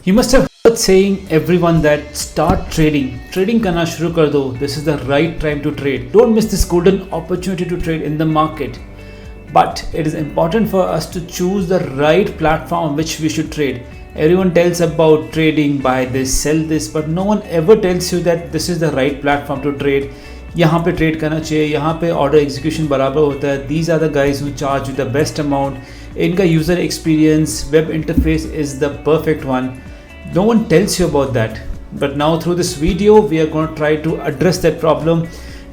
You must have heard saying everyone that start trading. Trading करना शुरू कर दो. This is the right time to trade. Don't miss this golden opportunity to trade in the market. But it is important for us to choose the right platform on which we should trade. Everyone tells about trading, buy this, sell this, but no one ever tells you that this is the right platform to trade. यहाँ पे trade करना चाहिए, यहाँ पे order execution बराबर होता है. These are the guys who charge you the best amount. इनका user experience, web interface is the perfect one. No one tells you about that. But now through this video, we are going to try to address that problem.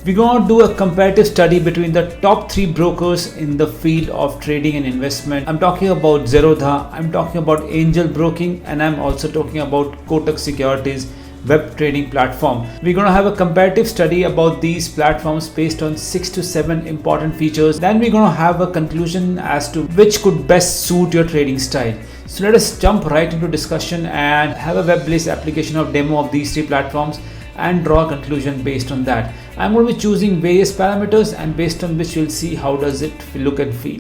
We're going to do a comparative study between the top 3 brokers in the field of trading and investment. I'm talking about Zerodha, I'm talking about Angel Broking, and I'm also talking about Kotak Securities web trading platform. We're going to have a comparative study about these platforms based on 6 to 7 important features. Then we're going to have a conclusion as to which could best suit your trading style. So let us jump right into discussion and have a web-based application of demo of these 3 platforms and draw a conclusion based on that. I'm going to be choosing various parameters and based on which you'll see how does it look and feel.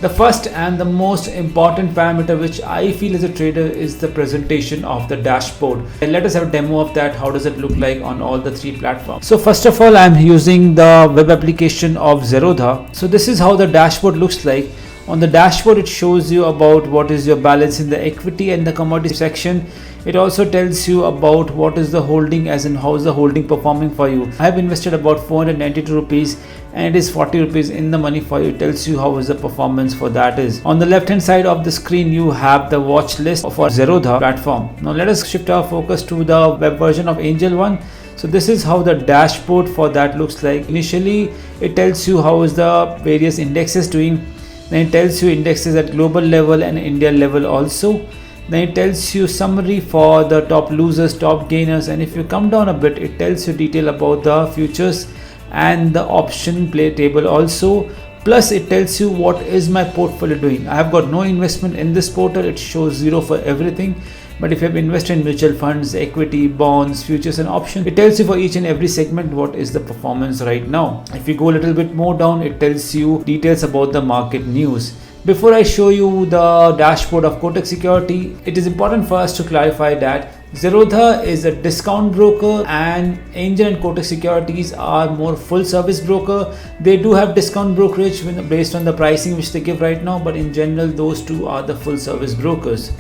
The first and the most important parameter which I feel as a trader is the presentation of the dashboard. And let us have a demo of that. How does it look like on all the 3 platforms? So first of all, I'm using the web application of Zerodha. So this is how the dashboard looks like. On the dashboard, it shows you about what is your balance in the equity and the commodity section. It also tells you about what is the holding, as in how is the holding performing for you. I have invested about 492 rupees and it is 40 rupees in the money for you. It tells you how is the performance for that is. On the left hand side of the screen, you have the watch list for Zerodha platform. Now let us shift our focus to the web version of Angel One. So this is how the dashboard for that looks like. Initially, it tells you how is the various indexes doing. Then it tells you indexes at global level and India level also. Then it tells you summary for the top losers, top gainers, and if you come down a bit, it tells you detail about the futures and the option play table also. Plus it tells you what is my portfolio doing. I have got no investment in this portal. It shows 0 for everything. But if you have invested in mutual funds, equity, bonds, futures and options, it tells you for each and every segment what is the performance right now. If you go a little bit more down, it tells you details about the market news. Before I show you the dashboard of Kotak Security, it is important for us to clarify that Zerodha is a discount broker and Angel and Kotak Securities are more full service broker. They do have discount brokerage based on the pricing which they give right now, but in general those two are the full service brokers.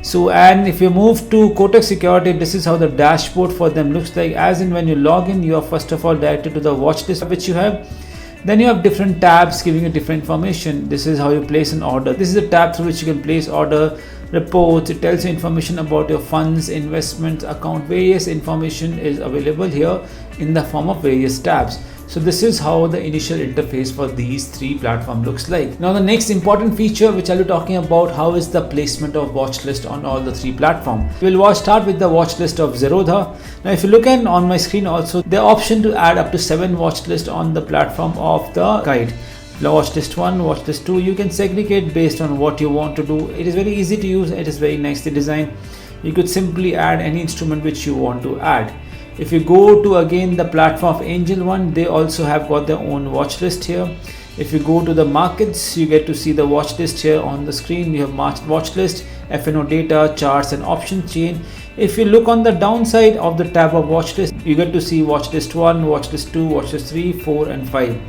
So, and if you move to Kotak Security, this is how the dashboard for them looks like. As in when you log in, you are first of all directed to the watch list which you have. Then you have different tabs giving you different information. This is how you place an order. This is a tab through which you can place order, reports. It tells you information about your funds, investments, account. Various information is available here in the form of various tabs. So this is how the initial interface for these 3 platforms looks like. Now the next important feature which I'll be talking about, how is the placement of watch list on all the 3 platforms. We'll start with the watch list of Zerodha. Now if you look on my screen also, the option to add up to 7 watch lists on the platform of the guide. Watch list 1, watch list 2, you can segregate based on what you want to do. It is very easy to use, it is very nicely designed. You could simply add any instrument which you want to add. If you go to again the platform of Angel One, they also have got their own watch list here. If you go to the markets, you get to see the watch list here on the screen. You have watch list, FNO data, charts and option chain. If you look on the downside of the tab of watch list, you get to see watch list 1, watch list 2, watch list 3, 4 and 5.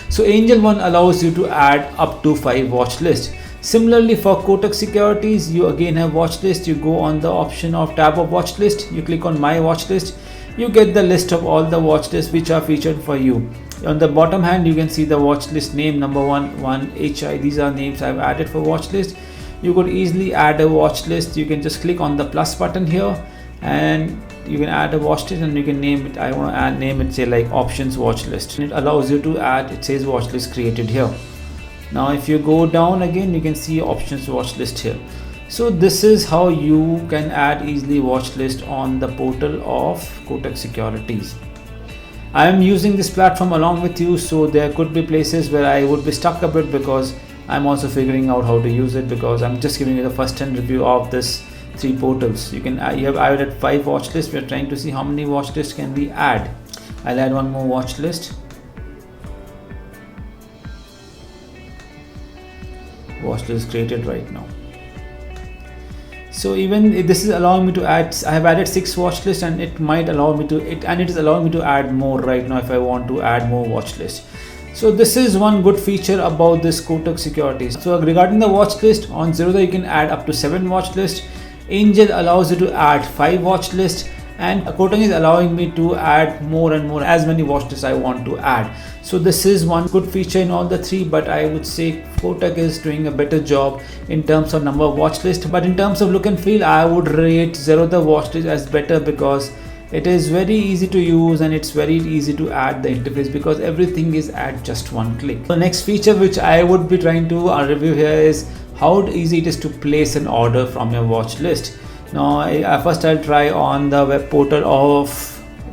So Angel One allows you to add up to 5 watch lists. Similarly for Kotak Securities, you again have watch list. You go on the option of tab of watch list, you click on my watch list. You get the list of all the watch lists which are featured for you. On the bottom hand, you can see the watch list name number 1, HI. These are names I've added for watch list. You could easily add a watch list. You can just click on the plus button here and you can add a watch list and you can name it. I want to name it say like options watch list. And it allows you to add, it says watch list created here. Now if you go down again, you can see options watch list here. So this is how you can add easily watch list on the portal of Kotak Securities. I am using this platform along with you, so there could be places where I would be stuck a bit because I'm also figuring out how to use it, because I'm just giving you the first hand review of this 3 portals. You have added 5 watch lists. We're trying to see how many watch lists can we add. I'll add one more watch list. watch list created right now. So even if this is allowing me to add, I have added 6 watch lists, and it might allow me to it is allowing me to add more right now if I want to add more watch lists. So this is one good feature about this Kotak Securities. So regarding the watch list, on Zerodha you can add up to 7 watch lists. Angel allows you to add 5 watch lists, and Kotak is allowing me to add more and more, as many watch lists I want to add. So this is one good feature in all the 3, but I would say Kotak is doing a better job in terms of number of watch lists. But in terms of look and feel, I would rate Zerodha watch list as better, because it is very easy to use and it's very easy to add the interface, because everything is at just one click. The next feature which I would be trying to review here is how easy it is to place an order from your watch list. Now first I'll try on the web portal of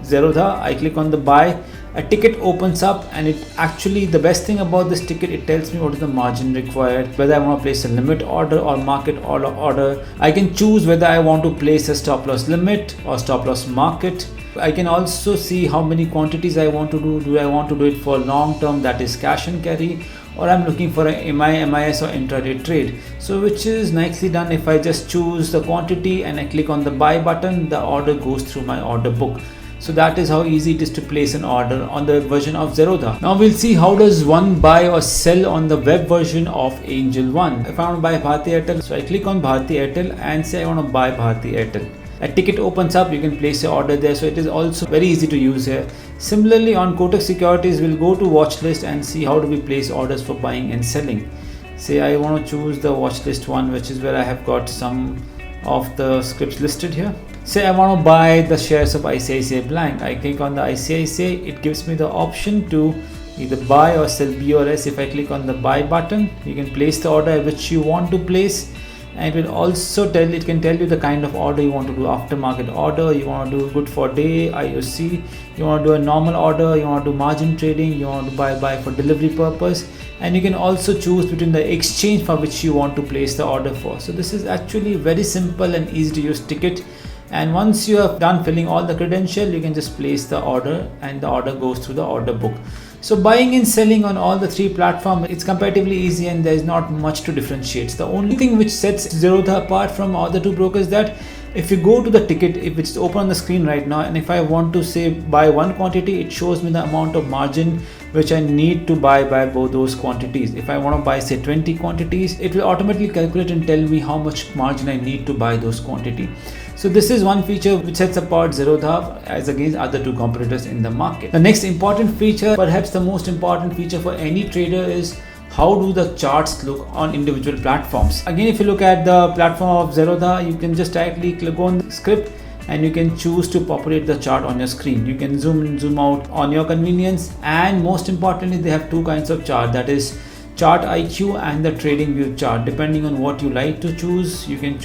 Zerodha. I click on the buy, a ticket opens up, and it actually, the best thing about this ticket, it tells me what is the margin required, whether I want to place a limit order or market order. I can choose whether I want to place a stop loss limit or stop loss market. I can also see how many quantities I want to do. Do I want to do it for long term, that is cash and carry, or I'm looking for a MIS or intraday trade. So which is nicely done. If I just choose the quantity and I click on the buy button, the order goes through my order book. So that is how easy it is to place an order on the version of Zerodha. Now we'll see how does one buy or sell on the web version of Angel One. If I want to buy Bharti Airtel, so I click on Bharti Airtel and say I want to buy Bharti Airtel. A ticket opens up, you can place your order there, so it is also very easy to use here. Similarly on Kotak Securities, we'll go to watch list and see how do we place orders for buying and selling. Say I want to choose the watch list one, which is where I have got some of the scripts listed here. Say I want to buy the shares of ICICI blank. I click on the ICICI, it gives me the option to either buy or sell B or S. If I click on the buy button, you can place the order which you want to place, and it will also tell you the kind of order you want to do: aftermarket order, you want to do good for day, IOC, you want to do a normal order, you want to do margin trading, you want to buy for delivery purpose, and you can also choose between the exchange for which you want to place the order for. So this is actually very simple and easy to use ticket. And once you have done filling all the credentials, you can just place the order and the order goes through the order book. So buying and selling on all the 3 platforms, it's comparatively easy and there is not much to differentiate. The only thing which sets Zerodha apart from other 2 brokers is that if you go to the ticket, if it's open on the screen right now, and if I want to say buy one quantity, it shows me the amount of margin which I need to buy both those quantities. If I want to buy say 20 quantities, it will automatically calculate and tell me how much margin I need to buy those quantity. So this is one feature which sets apart Zerodha as against other 2 competitors in the market. The next important feature, perhaps the most important feature for any trader, is how do the charts look on individual platforms. Again, if you look at the platform of Zerodha, you can just directly click on the script and you can choose to populate the chart on your screen. You can zoom in, zoom out on your convenience, and most importantly, they have 2 kinds of chart, that is chart IQ and the trading view chart. Depending on what you like to choose, you can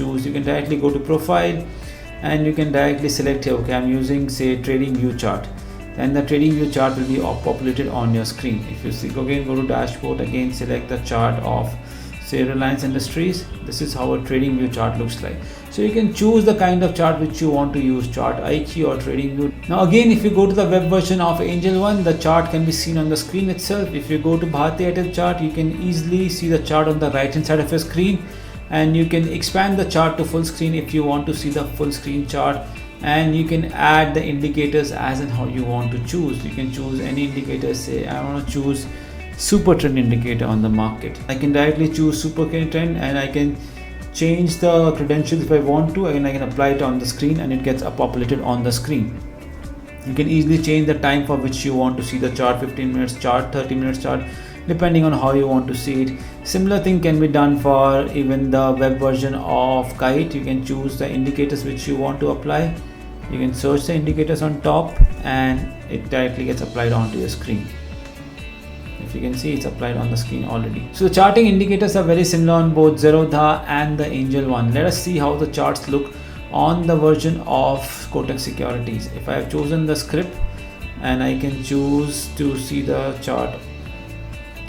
directly go to profile and you can directly select here, okay, I'm using say trading view chart, and the trading view chart will be populated on your screen. If you see, again go to dashboard, again select the chart of say Reliance Industries. This is how a trading view chart looks like. So you can choose the kind of chart which you want to use, chart IQ or trading view. Now again, if you go to the web version of Angel One, the chart can be seen on the screen itself. If you go to Bharti Airtel chart, you can easily see the chart on the right hand side of your screen, and you can expand the chart to full screen if you want to see the full screen chart, and you can add the indicators as and how you want to choose. You can choose any indicator. Say I want to choose super trend indicator on the market. I can directly choose super trend and I can change the credentials if I want to, and I can apply it on the screen and it gets populated on the screen. You can easily change the time for which you want to see the chart: 15 minutes chart, 30 minutes chart, depending on how you want to see it. Similar thing can be done for even the web version of Kite. You can choose the indicators which you want to apply. You can search the indicators on top and it directly gets applied onto your screen. If you can see, it's applied on the screen already. So the charting indicators are very similar on both Zerodha and the Angel One. Let us see how the charts look on the version of Kotak Securities. If I have chosen the script and I can choose to see the chart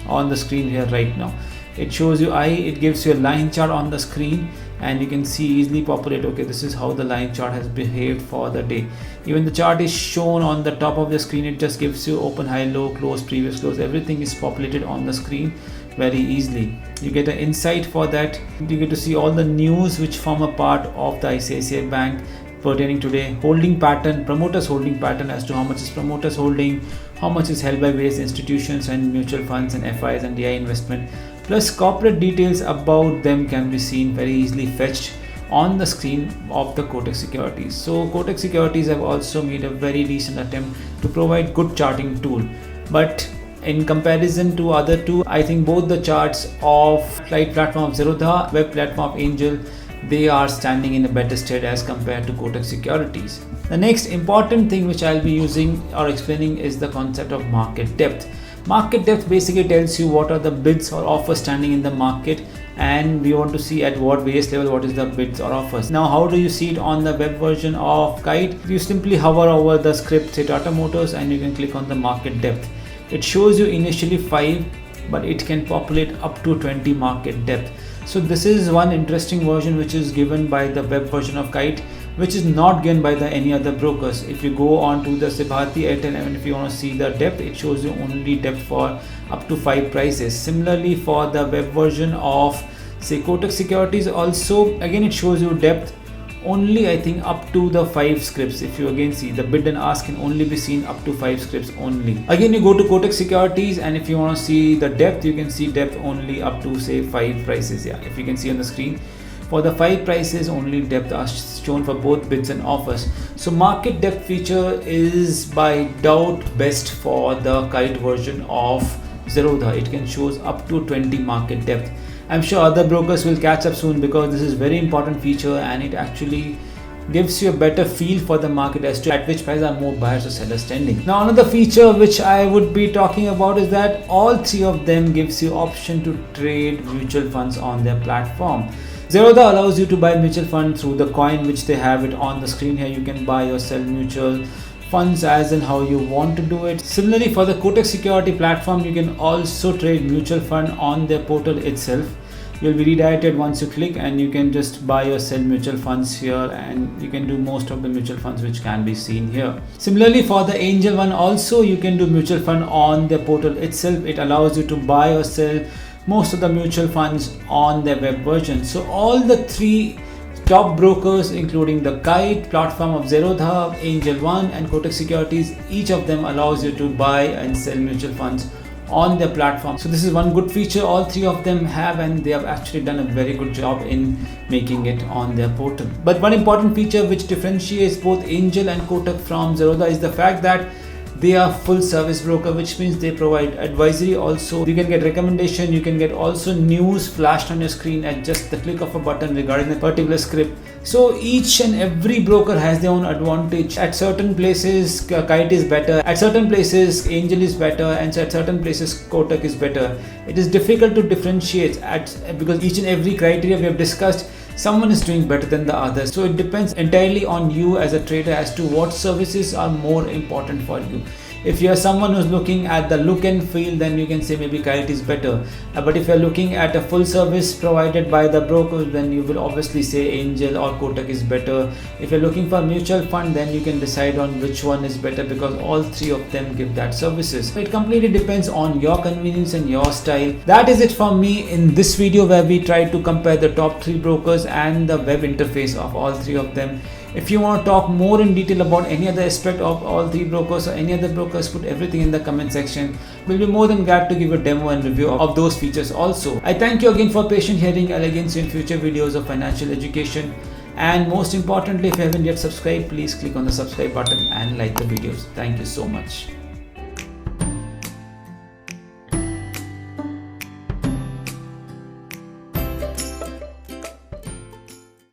on the screen here right now, it shows you it gives you a line chart on the screen, and you can see easily populate, okay, this is how the line chart has behaved for the day. Even the chart is shown on the top of the screen. It just gives you open, high, low, close, previous close, everything is populated on the screen very easily. You get an insight for that. You get to see all the news which form a part of the ICICI Bank pertaining today, holding pattern, promoters holding pattern as to how much is promoters holding, how much is held by various institutions and mutual funds and FIs and DI investment, plus corporate details about them can be seen very easily fetched on the screen of the Kotak Securities. So Kotak Securities have also made a very decent attempt to provide good charting tool, but in comparison to other two, I think both the charts of flight platform of Zerodha, web platform of Angel, they are standing in a better stead as compared to Kotak Securities. The next important thing which I'll be using or explaining is the concept of market depth. Market depth basically tells you what are the bids or offers standing in the market, and we want to see at what various level what is the bids or offers. Now how do you see it on the web version of Kite? You simply hover over the script, say Tata Motors, and you can click on the market depth. It shows you initially 5, but it can populate up to 20 market depth. So this is one interesting version which is given by the web version of Kite, which is not given by any other brokers. If you go on to the Bharti Airtel, and if you want to see the depth, it shows you only depth for up to 5 prices. Similarly for the web version of say Kotak Securities, also again it shows you depth only, I think up to the 5 scripts. If you again see, the bid and ask can only be seen up to 5 scripts only. Again you go to Kotak Securities, and if you want to see the depth, you can see depth only up to say 5 prices. Yeah, if you can see on the screen, for the 5 prices only depth are shown for both bids and offers. So market depth feature is by doubt best for the Kite version of Zerodha. It can shows up to 20 market depth. I'm sure other brokers will catch up soon, because this is very important feature and it actually gives you a better feel for the market as to at which price are more buyers or sellers standing. Now another feature which I would be talking about is that all 3 of them gives you option to trade mutual funds on their platform. Zerodha allows you to buy mutual fund through the coin which they have it on the screen here. You can buy or sell mutual funds as in how you want to do it. Similarly for the Kotak Security platform, you can also trade mutual fund on their portal itself. You'll be redirected once you click, and you can just buy or sell mutual funds here, and you can do most of the mutual funds which can be seen here. Similarly for the Angel one, also you can do mutual fund on the portal itself. It allows you to buy or sell most of the mutual funds on their web version. So all the 3 top brokers, including the Kite platform of Zerodha, Angel One and Kotak Securities, each of them allows you to buy and sell mutual funds on their platform. So this is one good feature all 3 of them have, and they have actually done a very good job in making it on their portal. But one important feature which differentiates both Angel and Kotak from Zerodha is the fact that they are full service broker, which means they provide advisory also. You can get recommendation, you can get also news flashed on your screen at just the click of a button regarding a particular script. So each and every broker has their own advantage. At certain places Kite is better, at certain places Angel is better, and at certain places Kotak is better. It is difficult to differentiate because each and every criteria we have discussed, someone is doing better than the other. So it depends entirely on you as a trader as to what services are more important for you. If you are someone who's looking at the look and feel, then you can say maybe Kite is better. But if you're looking at a full service provided by the broker, then you will obviously say Angel or Kotak is better. If you're looking for a mutual fund, then you can decide on which one is better, because all 3 of them give that services. It completely depends on your convenience and your style. That is it from me in this video, where we try to compare the top 3 brokers and the web interface of all 3 of them. If you want to talk more in detail about any other aspect of all 3 brokers or any other brokers, put everything in the comment section. We'll be more than glad to give a demo and review of those features also. I thank you again for patient hearing. I'll again see you in future videos of financial education. And most importantly, if you haven't yet subscribed, please click on the subscribe button and like the videos. Thank you so much.